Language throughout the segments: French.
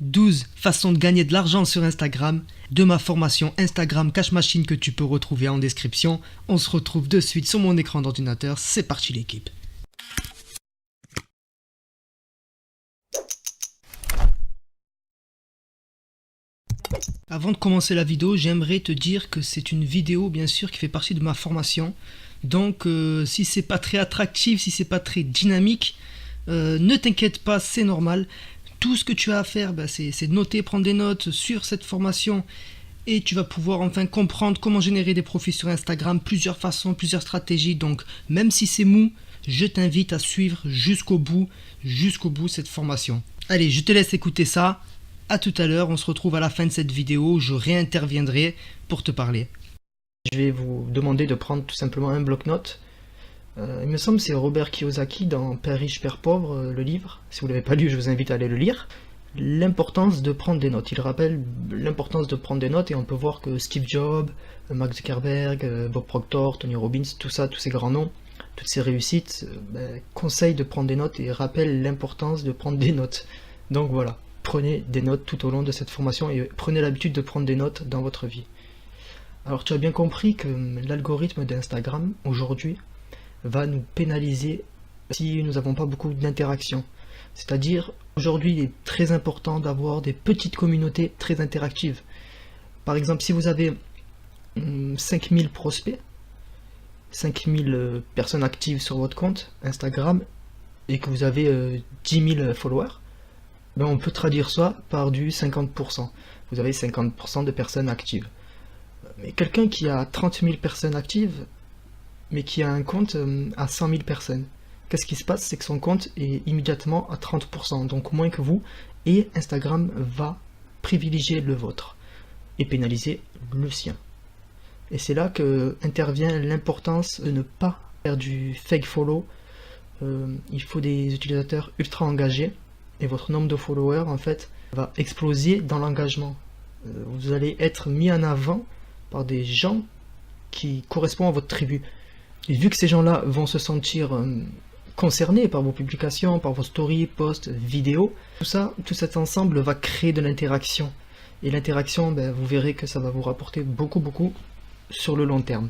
12 façons de gagner de l'argent sur Instagram, de ma formation Instagram Cash Machine que tu peux retrouver en description. On se retrouve de suite sur mon écran d'ordinateur, c'est parti l'équipe. Avant de commencer la vidéo, j'aimerais te dire que c'est une vidéo bien sûr qui fait partie de ma formation. Donc si c'est pas très attractif, si c'est pas très dynamique, ne t'inquiète pas, c'est normal. Tout ce que tu as à faire, c'est de noter, prendre des notes sur cette formation et tu vas pouvoir enfin comprendre comment générer des profits sur Instagram, plusieurs façons, plusieurs stratégies. Donc même si c'est mou, je t'invite à suivre jusqu'au bout cette formation. Allez, je te laisse écouter ça. À tout à l'heure, on se retrouve à la fin de cette vidéo, je réinterviendrai pour te parler. Je vais vous demander de prendre tout simplement un bloc-notes. Il me semble que c'est Robert Kiyosaki dans Père riche, Père pauvre, le livre. Si vous ne l'avez pas lu, je vous invite à aller le lire. L'importance de prendre des notes. Il rappelle l'importance de prendre des notes et on peut voir que Steve Jobs, Mark Zuckerberg, Bob Proctor, Tony Robbins, tout ça, tous ces grands noms, toutes ces réussites, conseillent de prendre des notes et rappellent l'importance de prendre des notes. Donc voilà, prenez des notes tout au long de cette formation et prenez l'habitude de prendre des notes dans votre vie. Alors tu as bien compris que l'algorithme d'Instagram aujourd'hui va nous pénaliser si nous n'avons pas beaucoup d'interactions. C'est-à-dire, aujourd'hui, il est très important d'avoir des petites communautés très interactives. Par exemple, si vous avez 5000 prospects, 5000 personnes actives sur votre compte Instagram, et que vous avez 10 000 followers, on peut traduire ça par du 50%. Vous avez 50% de personnes actives. Mais quelqu'un qui a 30 000 personnes actives, mais qui a un compte à 100 000 personnes. Qu'est-ce qui se passe? C'est que son compte est immédiatement à 30%, donc moins que vous, et Instagram va privilégier le vôtre et pénaliser le sien. Et c'est là que intervient l'importance de ne pas faire du fake follow. Il faut des utilisateurs ultra engagés, et votre nombre de followers en fait va exploser dans l'engagement. Vous allez être mis en avant par des gens qui correspondent à votre tribu. Et vu que ces gens-là vont se sentir concernés par vos publications, par vos stories, posts, vidéos, tout cet ensemble va créer de l'interaction. Et l'interaction, vous verrez que ça va vous rapporter beaucoup sur le long terme.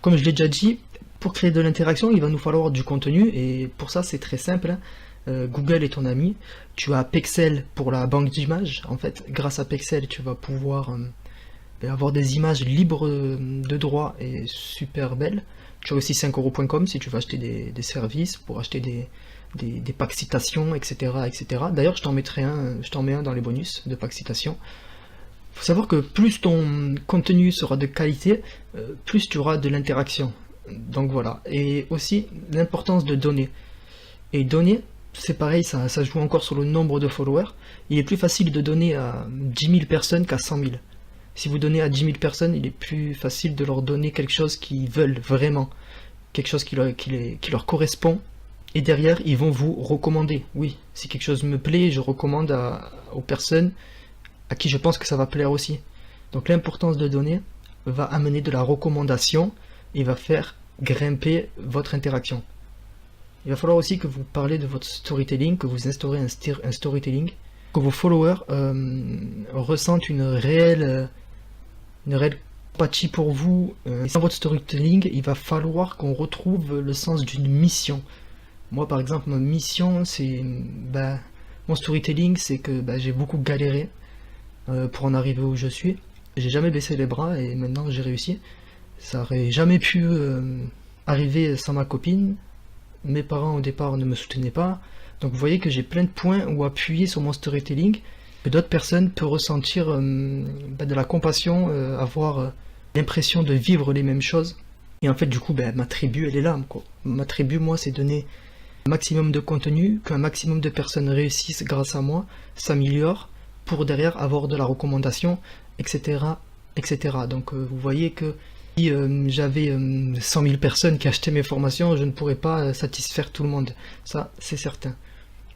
Comme je l'ai déjà dit, pour créer de l'interaction, il va nous falloir du contenu. Et pour ça, c'est très simple. Google est ton ami. Tu as Pexel pour la banque d'images. En fait, grâce à Pexel, tu vas pouvoir avoir des images libres de droit et super belles. Tu as aussi 5euros.com si tu veux acheter des services pour acheter des packs citations, etc. D'ailleurs, je t'en mets un dans les bonus de packs citations. Il faut savoir que plus ton contenu sera de qualité, plus tu auras de l'interaction. Donc voilà. Et aussi l'importance de donner. Et donner, c'est pareil, ça joue encore sur le nombre de followers. Il est plus facile de donner à 10 000 personnes qu'à 100 000. Si vous donnez à 10 000 personnes, il est plus facile de leur donner quelque chose qu'ils veulent vraiment, quelque chose qui leur correspond, et derrière, ils vont vous recommander. Oui, si quelque chose me plaît, je recommande aux personnes à qui je pense que ça va plaire aussi. Donc l'importance de donner va amener de la recommandation et va faire grimper votre interaction. Il va falloir aussi que vous parlez de votre storytelling, que vous instaurez un storytelling, que vos followers ressentent une réelle empathie pour vous. Et sans votre storytelling, il va falloir qu'on retrouve le sens d'une mission. Moi par exemple, ma mission, c'est mon storytelling, c'est que j'ai beaucoup galéré pour en arriver où je suis. J'ai jamais baissé les bras et maintenant j'ai réussi. Ça aurait jamais pu arriver sans ma copine. Mes parents au départ ne me soutenaient pas. Donc vous voyez que j'ai plein de points où appuyer sur mon storytelling, que d'autres personnes peuvent ressentir de la compassion, avoir l'impression de vivre les mêmes choses. Et en fait du coup ma tribu elle est là, quoi. Ma tribu, moi, c'est donner un maximum de contenu, qu'un maximum de personnes réussissent grâce à moi, s'améliorent, pour derrière avoir de la recommandation, etc. Donc vous voyez que si j'avais 100 000 personnes qui achetaient mes formations, je ne pourrais pas satisfaire tout le monde, ça c'est certain.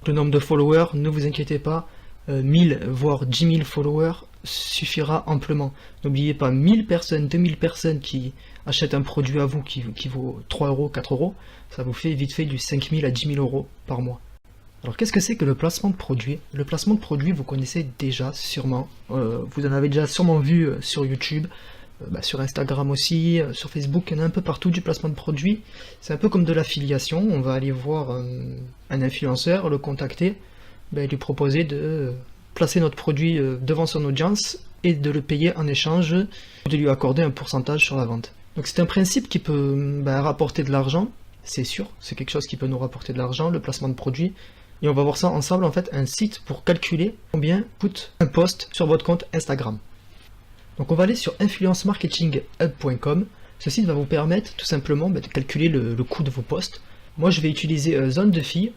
Le nombre de followers, ne vous inquiétez pas, 1000 voire 10 000 followers suffira amplement. N'oubliez pas, 1000 personnes, 2000 personnes qui achètent un produit à vous qui vaut 3 euros, 4 euros, ça vous fait vite fait du 5 000 à 10 000 euros par mois. Alors qu'est-ce que c'est que le placement de produit? Le placement de produit, vous connaissez déjà sûrement, vous en avez déjà sûrement vu sur YouTube, sur Instagram aussi, sur Facebook, il y en a un peu partout du placement de produit. C'est un peu comme de l'affiliation, on va aller voir un influenceur, le contacter, lui proposer de placer notre produit devant son audience et de le payer en échange, de lui accorder un pourcentage sur la vente. Donc c'est un principe qui peut rapporter de l'argent, c'est sûr, c'est quelque chose qui peut nous rapporter de l'argent, le placement de produit. Et on va voir ça ensemble, en fait, un site pour calculer combien coûte un post sur votre compte Instagram. Donc on va aller sur influencemarketinghub.com. Ce site va vous permettre tout simplement de calculer le coût de vos posts. Moi je vais utiliser Zone de Filles,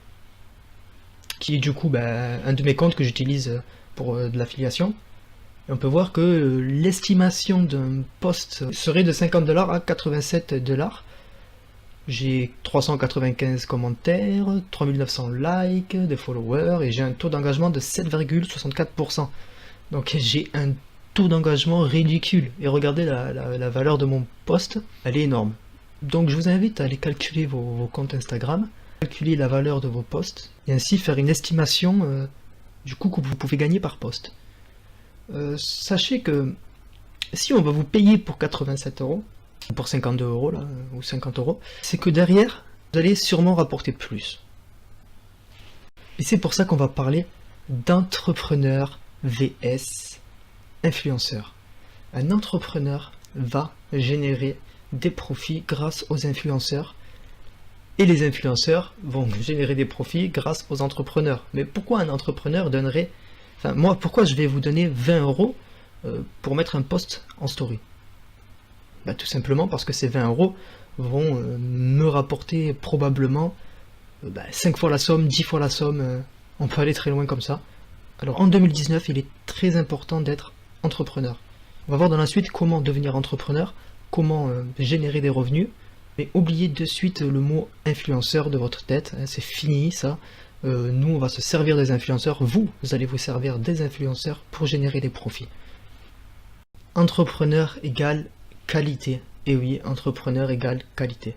qui est du coup un de mes comptes que j'utilise pour de l'affiliation. Et on peut voir que l'estimation d'un post serait de 50$ à 87$. J'ai 395 commentaires, 3900 likes, des followers et j'ai un taux d'engagement de 7,64%. Donc j'ai un taux d'engagement ridicule. Et regardez la valeur de mon post, elle est énorme. Donc je vous invite à aller calculer vos comptes Instagram, calculer la valeur de vos posts et ainsi faire une estimation du coût que vous pouvez gagner par post. Sachez que si on va vous payer pour 87€, pour 52€ là, ou 50€, c'est que derrière, vous allez sûrement rapporter plus. Et c'est pour ça qu'on va parler d'entrepreneur vs influenceur. Un entrepreneur va générer des profits grâce aux influenceurs, et les influenceurs vont générer des profits grâce aux entrepreneurs. Mais pourquoi un entrepreneur donnerait... Enfin, moi, pourquoi je vais vous donner 20€ pour mettre un post en story? Tout simplement parce que ces 20€ vont me rapporter probablement 5 fois la somme, 10 fois la somme, on peut aller très loin comme ça. Alors en 2019, il est très important d'être entrepreneur. On va voir dans la suite comment devenir entrepreneur, comment générer des revenus, mais oubliez de suite le mot influenceur de votre tête, hein, c'est fini ça. Nous on va se servir des influenceurs, vous allez vous servir des influenceurs pour générer des profits. Entrepreneur égale qualité. Et oui, entrepreneur égale qualité.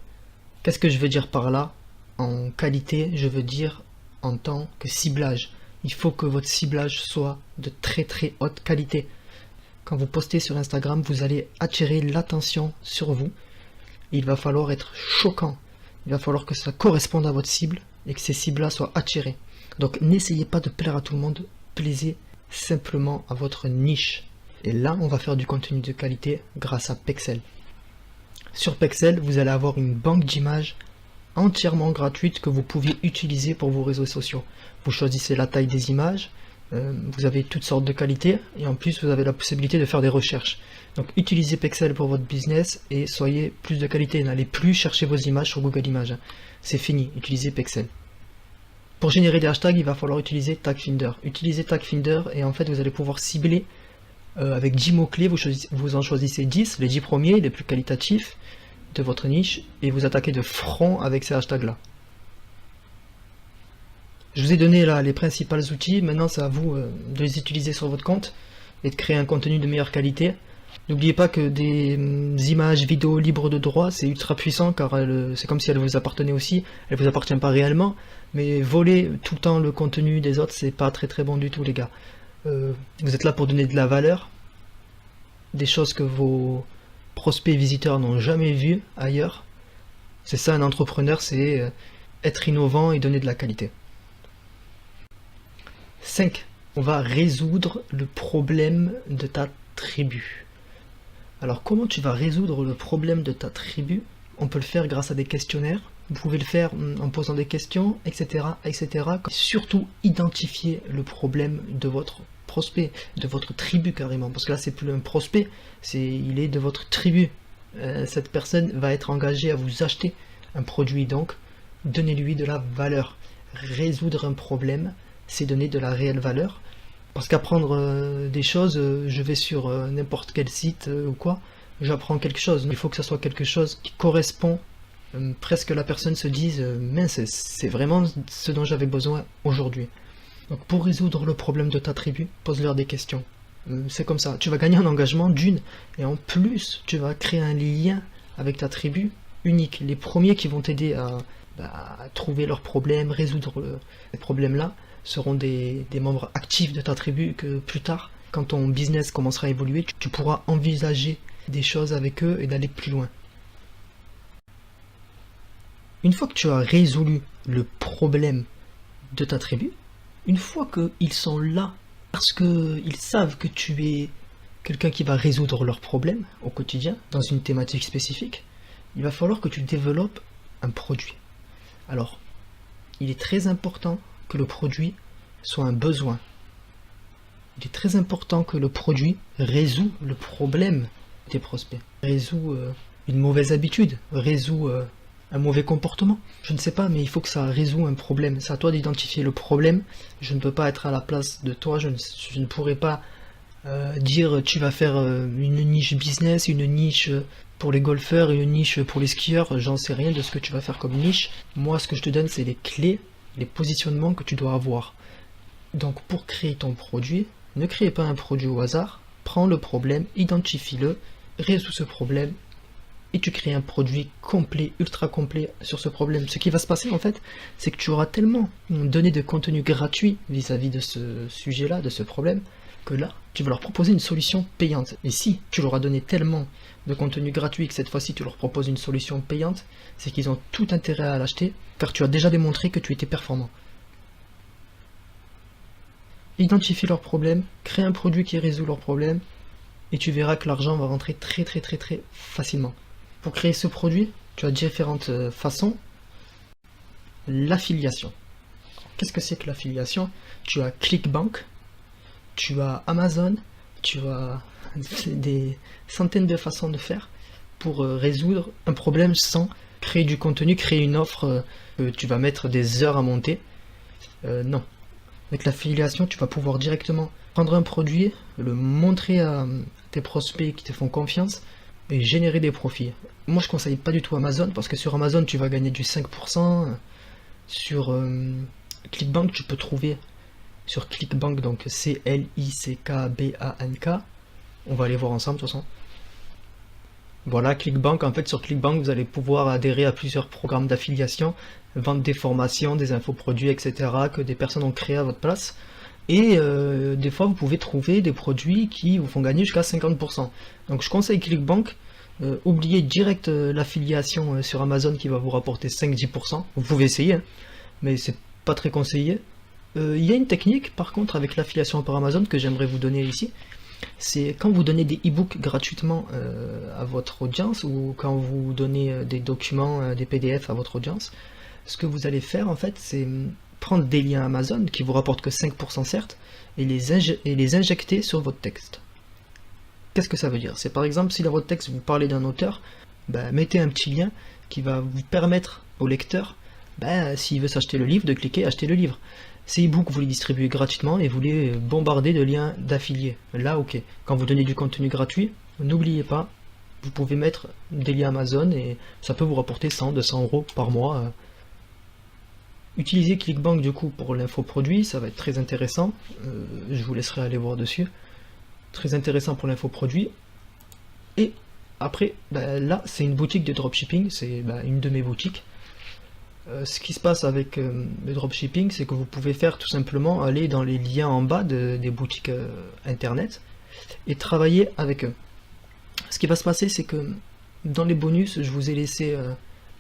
Qu'est-ce que je veux dire par là? En qualité, je veux dire en tant que ciblage. Il faut que votre ciblage soit de très très haute qualité. Quand vous postez sur Instagram, vous allez attirer l'attention sur vous. Il va falloir être choquant. Il va falloir que ça corresponde à votre cible et que ces cibles-là soient attirées. Donc n'essayez pas de plaire à tout le monde, plaisez simplement à votre niche. Et là, on va faire du contenu de qualité grâce à Pexels. Sur Pexels, vous allez avoir une banque d'images entièrement gratuite que vous pouvez utiliser pour vos réseaux sociaux. Vous choisissez la taille des images, vous avez toutes sortes de qualités et en plus vous avez la possibilité de faire des recherches. Donc utilisez Pexels pour votre business et soyez plus de qualité. N'allez plus chercher vos images sur Google Images. C'est fini, utilisez Pexels. Pour générer des hashtags, il va falloir utiliser TagFinder. Utilisez TagFinder et en fait vous allez pouvoir cibler avec 10 mots-clés, vous en choisissez 10, les 10 premiers, les plus qualitatifs de votre niche, et vous attaquez de front avec ces hashtags-là. Je vous ai donné là les principaux outils, maintenant c'est à vous de les utiliser sur votre compte et de créer un contenu de meilleure qualité. N'oubliez pas que des images, vidéos libres de droit, c'est ultra puissant car c'est comme si elles vous appartenaient aussi, elles vous appartiennent pas réellement, mais voler tout le temps le contenu des autres, c'est pas très très bon du tout les gars. Vous êtes là pour donner de la valeur, des choses que vos prospects et visiteurs n'ont jamais vues ailleurs. C'est ça un entrepreneur, c'est être innovant et donner de la qualité. 5. On va résoudre le problème de ta tribu. Alors comment tu vas résoudre le problème de ta tribu? On peut le faire grâce à des questionnaires, vous pouvez le faire en posant des questions, etc. etc. Surtout identifier le problème de votre prospect, de votre tribu carrément, parce que là c'est plus un prospect, il est de votre tribu. Cette personne va être engagée à vous acheter un produit, donc donnez-lui de la valeur. Résoudre un problème, c'est donner de la réelle valeur. Parce qu'apprendre des choses, je vais sur n'importe quel site ou quoi, j'apprends quelque chose. Il faut que ça soit quelque chose qui correspond, presque la personne se dise mince, c'est vraiment ce dont j'avais besoin aujourd'hui. Donc pour résoudre le problème de ta tribu, pose-leur des questions. C'est comme ça, tu vas gagner en engagement d'une, et en plus tu vas créer un lien avec ta tribu unique. Les premiers qui vont t'aider à trouver leurs problèmes, résoudre ces problèmes-là, seront des membres actifs de ta tribu que plus tard, quand ton business commencera à évoluer, tu pourras envisager des choses avec eux et d'aller plus loin. Une fois que tu as résolu le problème de ta tribu, une fois qu'ils sont là, parce qu'ils savent que tu es quelqu'un qui va résoudre leurs problèmes au quotidien, dans une thématique spécifique, il va falloir que tu développes un produit. Alors, il est très important que le produit soit un besoin. Il est très important que le produit résout le problème des prospects, résout une mauvaise habitude, résout un mauvais comportement. Je ne sais pas, mais il faut que ça résout un problème. C'est à toi d'identifier le problème. Je ne peux pas être à la place de toi, je ne pourrais pas dire tu vas faire une niche business, une niche pour les golfeurs, une niche pour les skieurs, j'en sais rien de ce que tu vas faire comme niche. Moi, ce que je te donne, c'est les clés, les positionnements que tu dois avoir. Donc, pour créer ton produit, ne crée pas un produit au hasard, prends le problème, identifie-le, résous ce problème, et tu crées un produit complet, ultra complet sur ce problème. Ce qui va se passer, en fait, c'est que tu auras tellement donné de contenu gratuit vis-à-vis de ce sujet-là, de ce problème, que là, tu vas leur proposer une solution payante. Et si tu leur as donné tellement de contenu gratuit que cette fois-ci tu leur proposes une solution payante, c'est qu'ils ont tout intérêt à l'acheter, car tu as déjà démontré que tu étais performant. Identifie leurs problèmes, crée un produit qui résout leurs problèmes, et tu verras que l'argent va rentrer très facilement. Pour créer ce produit, tu as différentes façons. L'affiliation. Qu'est-ce que c'est que l'affiliation? Tu as ClickBank, tu as Amazon, tu as des centaines de façons de faire pour résoudre un problème sans créer du contenu, créer une offre que tu vas mettre des heures à monter. Non. Avec l'affiliation, tu vas pouvoir directement prendre un produit, le montrer à tes prospects qui te font confiance et générer des profits. Moi, je conseille pas du tout Amazon parce que sur Amazon, tu vas gagner du 5%. Sur ClickBank, tu peux trouver sur ClickBank, donc CLICKBANK. On va aller voir ensemble de toute façon. Voilà, ClickBank. En fait, sur ClickBank, vous allez pouvoir adhérer à plusieurs programmes d'affiliation, vendre des formations, des infoproduits, etc. que des personnes ont créé à votre place. Et des fois, vous pouvez trouver des produits qui vous font gagner jusqu'à 50%. Donc, je conseille ClickBank. Oubliez direct l'affiliation sur Amazon qui va vous rapporter 5-10%. Vous pouvez essayer, hein, mais c'est pas très conseillé. Il y a une technique, par contre, avec l'affiliation par Amazon que j'aimerais vous donner ici. C'est quand vous donnez des e-books gratuitement à votre audience ou quand vous donnez des documents, des PDF à votre audience, ce que vous allez faire en fait, c'est prendre des liens Amazon qui vous rapportent que 5% certes et les injecter sur votre texte. Qu'est-ce que ça veut dire? C'est par exemple si dans votre texte vous parlez d'un auteur, mettez un petit lien qui va vous permettre au lecteur, s'il veut s'acheter le livre, de cliquer acheter le livre. Ces e-books, vous les distribuez gratuitement et vous les bombardez de liens d'affiliés. Là, ok. Quand vous donnez du contenu gratuit, n'oubliez pas, vous pouvez mettre des liens Amazon et ça peut vous rapporter 100-200 euros par mois. Utilisez ClickBank du coup pour l'infoproduit, ça va être très intéressant. Je vous laisserai aller voir dessus. Très intéressant pour l'infoproduit. Et après, là, c'est une boutique de dropshipping, c'est une de mes boutiques. Ce qui se passe avec le dropshipping, c'est que vous pouvez faire tout simplement aller dans les liens en bas des boutiques internet et travailler avec eux. Ce qui va se passer, c'est que dans les bonus, je vous ai laissé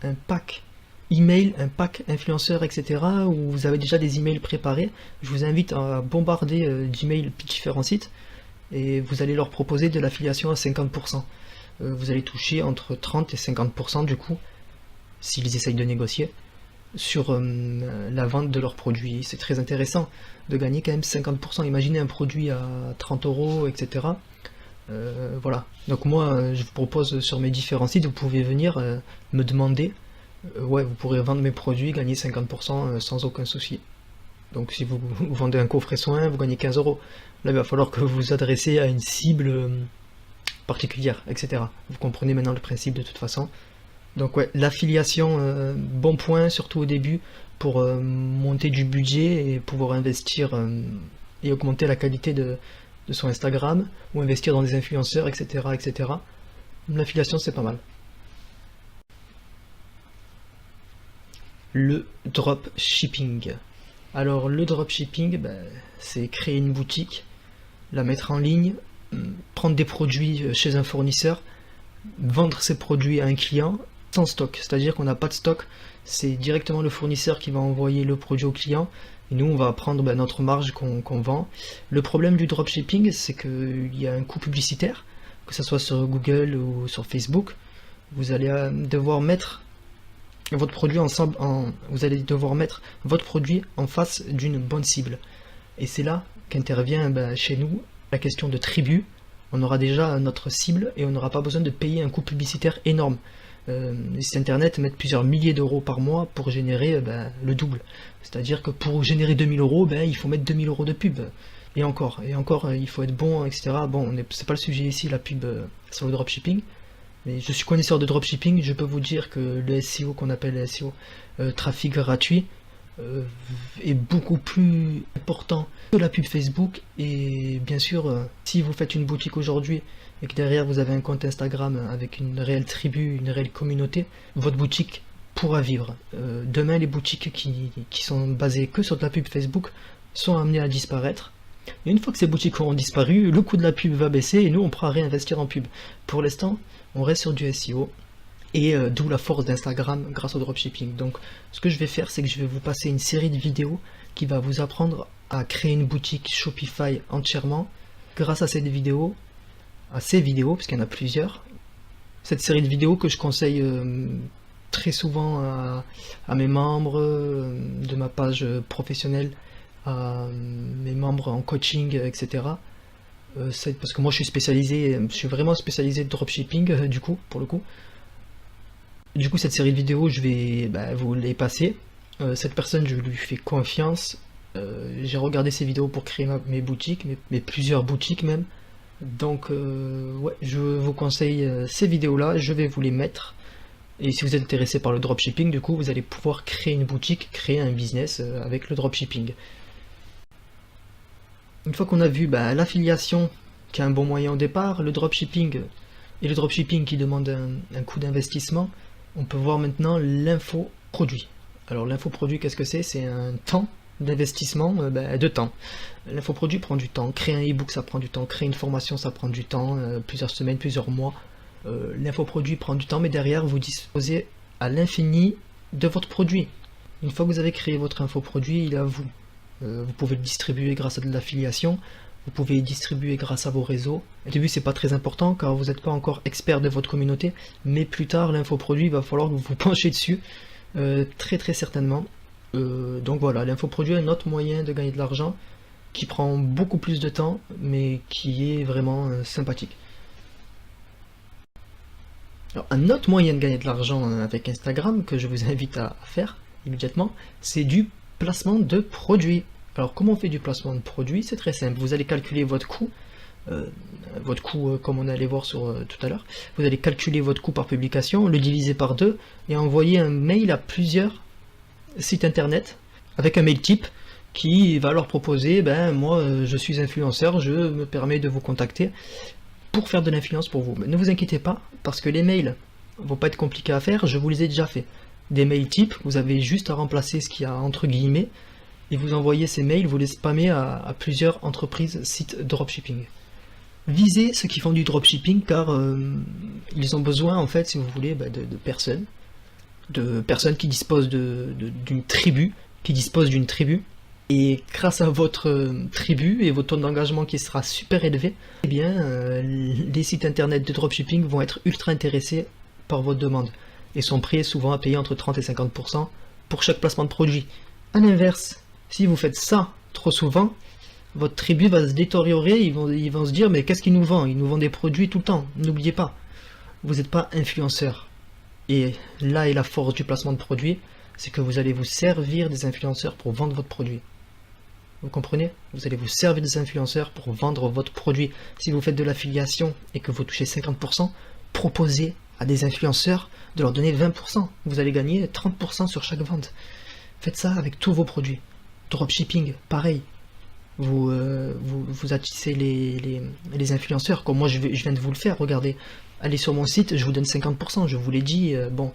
un pack email, un pack influenceur, etc. où vous avez déjà des emails préparés. Je vous invite à bombarder d'emails différents sites et vous allez leur proposer de l'affiliation à 50%. Vous allez toucher entre 30 et 50% du coup, s'ils essayent de négocier sur la vente de leurs produits. C'est très intéressant de gagner quand même 50%. Imaginez un produit à 30 euros, etc. Voilà. Donc moi, je vous propose sur mes différents sites, vous pouvez venir me demander, ouais, vous pourrez vendre mes produits, gagner 50% sans aucun souci. Donc si vous vendez un coffret soin, vous gagnez 15 euros. Là, il va falloir que vous vous adressez à une cible particulière, etc. Vous comprenez maintenant le principe de toute façon. Donc ouais, l'affiliation, bon point, surtout au début, pour monter du budget et pouvoir investir et augmenter la qualité de son Instagram, ou investir dans des influenceurs, etc. etc. L'affiliation, c'est pas mal. le dropshipping. Alors le dropshipping, c'est créer une boutique, la mettre en ligne, prendre des produits chez un fournisseur, vendre ces produits à un client sans stock, c'est-à-dire qu'on n'a pas de stock, c'est directement le fournisseur qui va envoyer le produit au client et nous on va prendre notre marge qu'on vend. Le problème du dropshipping, c'est qu'il y a un coût publicitaire, que ce soit sur Google ou sur Facebook. Vous allez devoir mettre votre produit vous allez devoir mettre votre produit en face d'une bonne cible. Et c'est là qu'intervient chez nous la question de tribu. On aura déjà notre cible et on n'aura pas besoin de payer un coût publicitaire énorme. Les sites internet mettent plusieurs milliers d'euros par mois pour générer le double. C'est-à-dire que pour générer 2000 euros, il faut mettre 2000 euros de pub. Et encore, il faut être bon, etc. Bon, c'est pas le sujet ici, la pub sur le dropshipping. Mais je suis connaisseur de dropshipping, je peux vous dire que le SEO, qu'on appelle le SEO, trafic gratuit, est beaucoup plus important que la pub Facebook. Et bien sûr, si vous faites une boutique aujourd'hui et que derrière vous avez un compte Instagram avec une réelle tribu, une réelle communauté, votre boutique pourra vivre. Demain, les boutiques qui sont basées que sur de la pub Facebook sont amenées à disparaître. Et une fois que ces boutiques auront disparu, le coût de la pub va baisser et nous on pourra réinvestir en pub. Pour l'instant, on reste sur du SEO et d'où la force d'Instagram grâce au dropshipping. Donc ce que je vais faire, c'est que je vais vous passer une série de vidéos qui va vous apprendre à créer une boutique Shopify entièrement grâce à ces vidéos, parce qu'il y en a plusieurs. Cette série de vidéos que je conseille très souvent à mes membres de ma page professionnelle, à mes membres en coaching, etc. C'est parce que moi je suis vraiment spécialisé de dropshipping pour le coup. Du coup cette série de vidéos je vais vous les passer. Cette personne je lui fais confiance. J'ai regardé ces vidéos pour créer mes boutiques, mes plusieurs boutiques même. Donc ouais, je vous conseille ces vidéos là, je vais vous les mettre. Et si vous êtes intéressé par le dropshipping, du coup vous allez pouvoir créer une boutique, créer un business avec le dropshipping. Une fois qu'on a vu l'affiliation qui est un bon moyen au départ, le dropshipping qui demande un coût d'investissement, on peut voir maintenant l'infoproduit. Alors l'infoproduit, qu'est-ce que c'est? C'est un temps d'investissement de temps. L'infoproduit prend du temps, créer un e-book ça prend du temps, créer une formation ça prend du temps, plusieurs semaines, plusieurs mois. L'infoproduit prend du temps, mais derrière vous disposez à l'infini de votre produit. Une fois que vous avez créé votre infoproduit, il est à vous. Vous pouvez le distribuer grâce à de l'affiliation, vous pouvez le distribuer grâce à vos réseaux. Au début c'est pas très important car vous n'êtes pas encore expert de votre communauté, mais plus tard l'infoproduit il va falloir que vous vous penchez dessus, très certainement. Donc voilà, l'infoproduit est un autre moyen de gagner de l'argent qui prend beaucoup plus de temps mais qui est vraiment sympathique. Alors, un autre moyen de gagner de l'argent avec Instagram que je vous invite à faire immédiatement, c'est du placement de produits. Alors comment on fait du placement de produits? C'est très simple, vous allez calculer votre coût, comme on allait voir tout à l'heure, vous allez calculer votre coût par publication, le diviser par 2 et envoyer un mail à plusieurs sites internet avec un mail type qui va leur proposer, moi je suis influenceur, je me permets de vous contacter pour faire de l'influence pour vous. Mais ne vous inquiétez pas, parce que les mails vont pas être compliqués à faire, je vous les ai déjà fait. Des mails types, vous avez juste à remplacer ce qu'il y a entre guillemets et vous envoyez ces mails, vous les spammez à plusieurs entreprises, sites dropshipping. Visez ceux qui font du dropshipping car ils ont besoin en fait, si vous voulez, de personnes qui disposent d'une tribu, et grâce à votre tribu et votre taux d'engagement qui sera super élevé, eh bien les sites internet de dropshipping vont être ultra intéressés par votre demande et sont prêts souvent à payer entre 30 et 50% pour chaque placement de produit. A l'inverse, si vous faites ça trop souvent, votre tribu va se détériorer, ils vont se dire mais qu'est-ce qu'il nous vend? Il nous vend des produits tout le temps. N'oubliez pas, vous n'êtes pas influenceur. Et là est la force du placement de produit, c'est que vous allez vous servir des influenceurs pour vendre votre produit. Vous comprenez? Vous allez vous servir des influenceurs pour vendre votre produit. Si vous faites de l'affiliation et que vous touchez 50%, proposez à des influenceurs de leur donner 20%. Vous allez gagner 30% sur chaque vente. Faites ça avec tous vos produits. Dropshipping, pareil. Vous attissez les influenceurs, comme moi je viens de vous le faire. Regardez, allez sur mon site, je vous donne 50%. Je vous l'ai dit, bon,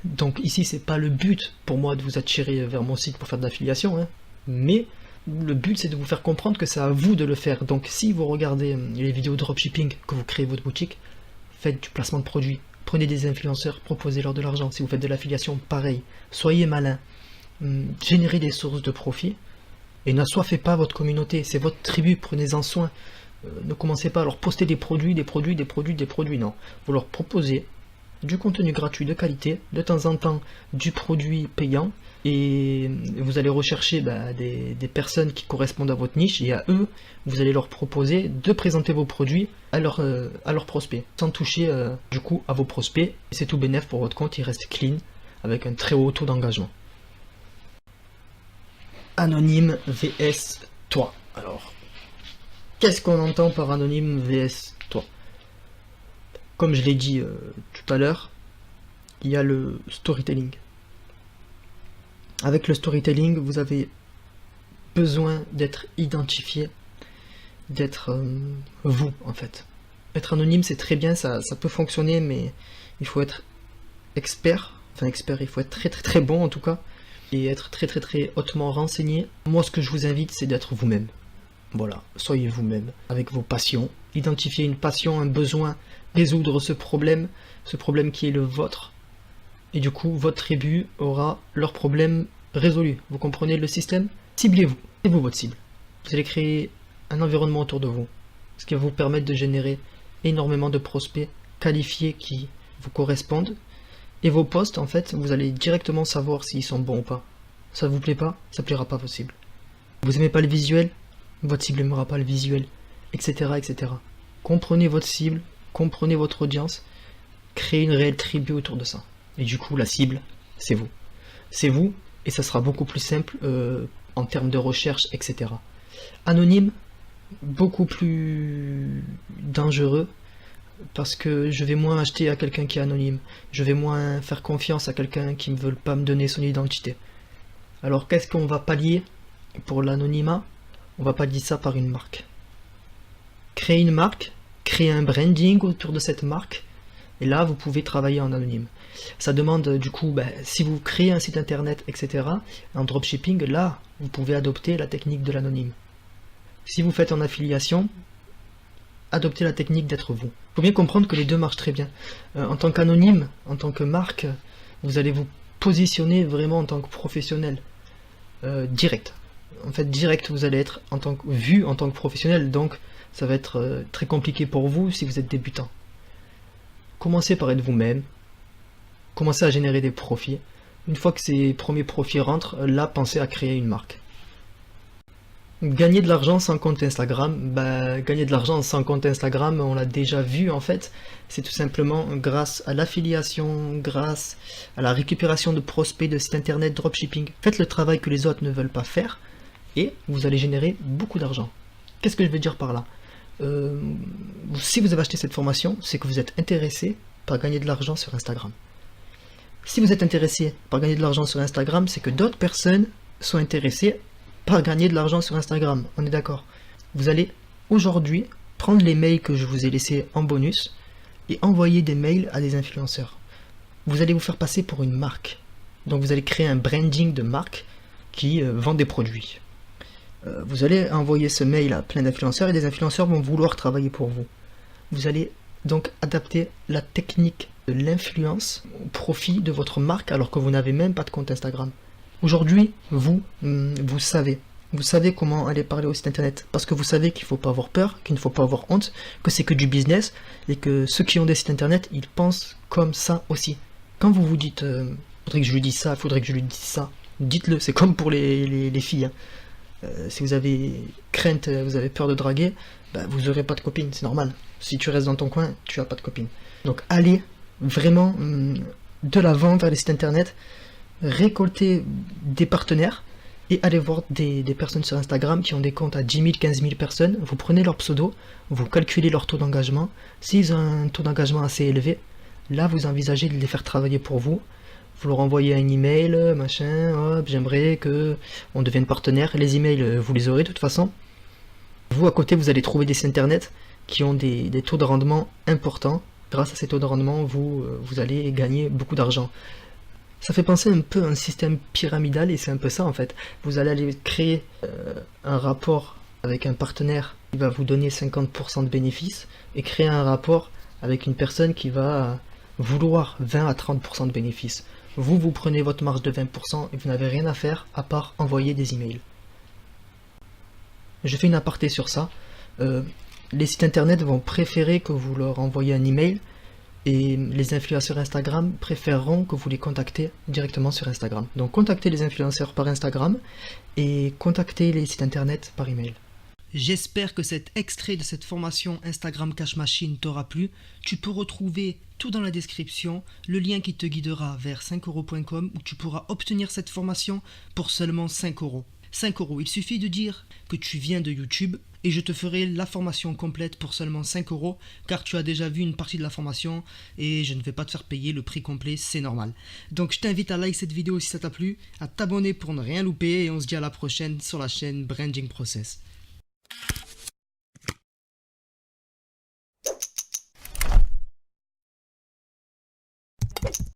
Donc ici, c'est pas le but pour moi de vous attirer vers mon site pour faire de l'affiliation, hein, mais le but c'est de vous faire comprendre que c'est à vous de le faire. Donc si vous regardez les vidéos de dropshipping, que vous créez votre boutique, faites du placement de produits, prenez des influenceurs, proposez-leur de l'argent. Si vous faites de l'affiliation, pareil, soyez malin, générez des sources de profit et n'assoiffez pas votre communauté, c'est votre tribu, prenez-en soin. Ne commencez pas à leur poster des produits, non. Vous leur proposez du contenu gratuit de qualité, de temps en temps du produit payant, et vous allez rechercher des personnes qui correspondent à votre niche, et à eux, vous allez leur proposer de présenter vos produits à leurs prospects, sans toucher du coup à vos prospects, et c'est tout bénef pour votre compte, il reste clean, avec un très haut taux d'engagement. Anonyme vs toi. Alors, qu'est-ce qu'on entend par anonyme vs toi? Comme je l'ai dit tout à l'heure, il y a le storytelling. Avec le storytelling, vous avez besoin d'être identifié, d'être vous en fait. Être anonyme, c'est très bien, ça peut fonctionner, mais il faut être expert, il faut être très bon en tout cas, et être très hautement renseigné. Moi, ce que je vous invite, c'est d'être vous-même. Voilà, soyez vous-même, avec vos passions. Identifiez une passion, un besoin, résoudre ce problème qui est le vôtre. Et du coup, votre tribu aura leur problème résolu. Vous comprenez le système? Ciblez-vous, c'est vous votre cible. Vous allez créer un environnement autour de vous, ce qui va vous permettre de générer énormément de prospects qualifiés qui vous correspondent. Et vos posts, en fait, vous allez directement savoir s'ils sont bons ou pas. Ça vous plaît pas, ça plaira pas à vos cibles. Vous aimez pas le visuel, votre cible n'aimera pas le visuel, etc., etc. Comprenez votre cible, comprenez votre audience, créez une réelle tribu autour de ça. Et du coup, la cible, c'est vous. C'est vous, et ça sera beaucoup plus simple en termes de recherche, etc. Anonyme, beaucoup plus dangereux, parce que je vais moins acheter à quelqu'un qui est anonyme. Je vais moins faire confiance à quelqu'un qui ne veut pas me donner son identité. Alors, qu'est-ce qu'on va pallier pour l'anonymat? On va pallier ça par une marque. Créer une marque, créer un branding autour de cette marque, et là, vous pouvez travailler en anonyme. Ça demande du coup, si vous créez un site internet, etc., en dropshipping, là, vous pouvez adopter la technique de l'anonyme. Si vous faites en affiliation, adoptez la technique d'être vous. Il faut bien comprendre que les deux marchent très bien. En tant qu'anonyme, en tant que marque, vous allez vous positionner vraiment en tant que professionnel, direct. En fait, direct, vous allez être vu en tant que professionnel, donc ça va être très compliqué pour vous si vous êtes débutant. Commencez par être vous-même, commencez à générer des profits. Une fois que ces premiers profits rentrent, là, pensez à créer une marque. Gagner de l'argent sans compte Instagram, gagner de l'argent sans compte Instagram, on l'a déjà vu en fait, c'est tout simplement grâce à l'affiliation, grâce à la récupération de prospects de sites internet, dropshipping. Faites le travail que les autres ne veulent pas faire et vous allez générer beaucoup d'argent. Qu'est-ce que je veux dire par là? Si vous avez acheté cette formation, c'est que vous êtes intéressé par gagner de l'argent sur Instagram. Si vous êtes intéressé par gagner de l'argent sur Instagram, c'est que d'autres personnes sont intéressées par gagner de l'argent sur Instagram. On est d'accord? Vous allez aujourd'hui prendre les mails que je vous ai laissés en bonus et envoyer des mails à des influenceurs. Vous allez vous faire passer pour une marque. Donc vous allez créer un branding de marque qui vend des produits. Vous allez envoyer ce mail à plein d'influenceurs et des influenceurs vont vouloir travailler pour vous. Vous allez donc adapter la technique de l'influence au profit de votre marque alors que vous n'avez même pas de compte Instagram. Aujourd'hui, vous savez comment aller parler au site internet parce que vous savez qu'il ne faut pas avoir peur, qu'il ne faut pas avoir honte, que c'est que du business et que ceux qui ont des sites internet, ils pensent comme ça aussi. Quand vous vous dites faudrait que je lui dise ça, faudrait que je lui dise ça, dites-le, c'est comme pour les filles. Hein. Si vous avez crainte, vous avez peur de draguer, vous n'aurez pas de copine, c'est normal. Si tu restes dans ton coin, tu n'as pas de copine. Donc allez vraiment de l'avant vers les sites internet, récoltez des partenaires et allez voir des personnes sur Instagram qui ont des comptes à 10 000, 15 000 personnes. Vous prenez leur pseudo, vous calculez leur taux d'engagement. S'ils ont un taux d'engagement assez élevé, là vous envisagez de les faire travailler pour vous. Vous leur envoyez un email, machin, j'aimerais que on devienne partenaire. Les emails, vous les aurez de toute façon. Vous, à côté, vous allez trouver des sites internet qui ont des taux de rendement importants. Grâce à ces taux de rendement, vous allez gagner beaucoup d'argent. Ça fait penser un peu à un système pyramidal et c'est un peu ça en fait. Vous allez aller créer un rapport avec un partenaire qui va vous donner 50% de bénéfices et créer un rapport avec une personne qui va vouloir 20 à 30% de bénéfices. Vous prenez votre marge de 20% et vous n'avez rien à faire à part envoyer des emails. Je fais une aparté sur ça. Les sites internet vont préférer que vous leur envoyiez un email et les influenceurs Instagram préféreront que vous les contactez directement sur Instagram. Donc contactez les influenceurs par Instagram et contactez les sites internet par email. J'espère que cet extrait de cette formation Instagram Cash Machine t'aura plu. Tu peux retrouver tout dans la description, le lien qui te guidera vers 5euros.com où tu pourras obtenir cette formation pour seulement 5 euros. 5 euros, il suffit de dire que tu viens de YouTube et je te ferai la formation complète pour seulement 5 euros car tu as déjà vu une partie de la formation et je ne vais pas te faire payer le prix complet, c'est normal. Donc je t'invite à liker cette vidéo si ça t'a plu, à t'abonner pour ne rien louper et on se dit à la prochaine sur la chaîne Branding Process.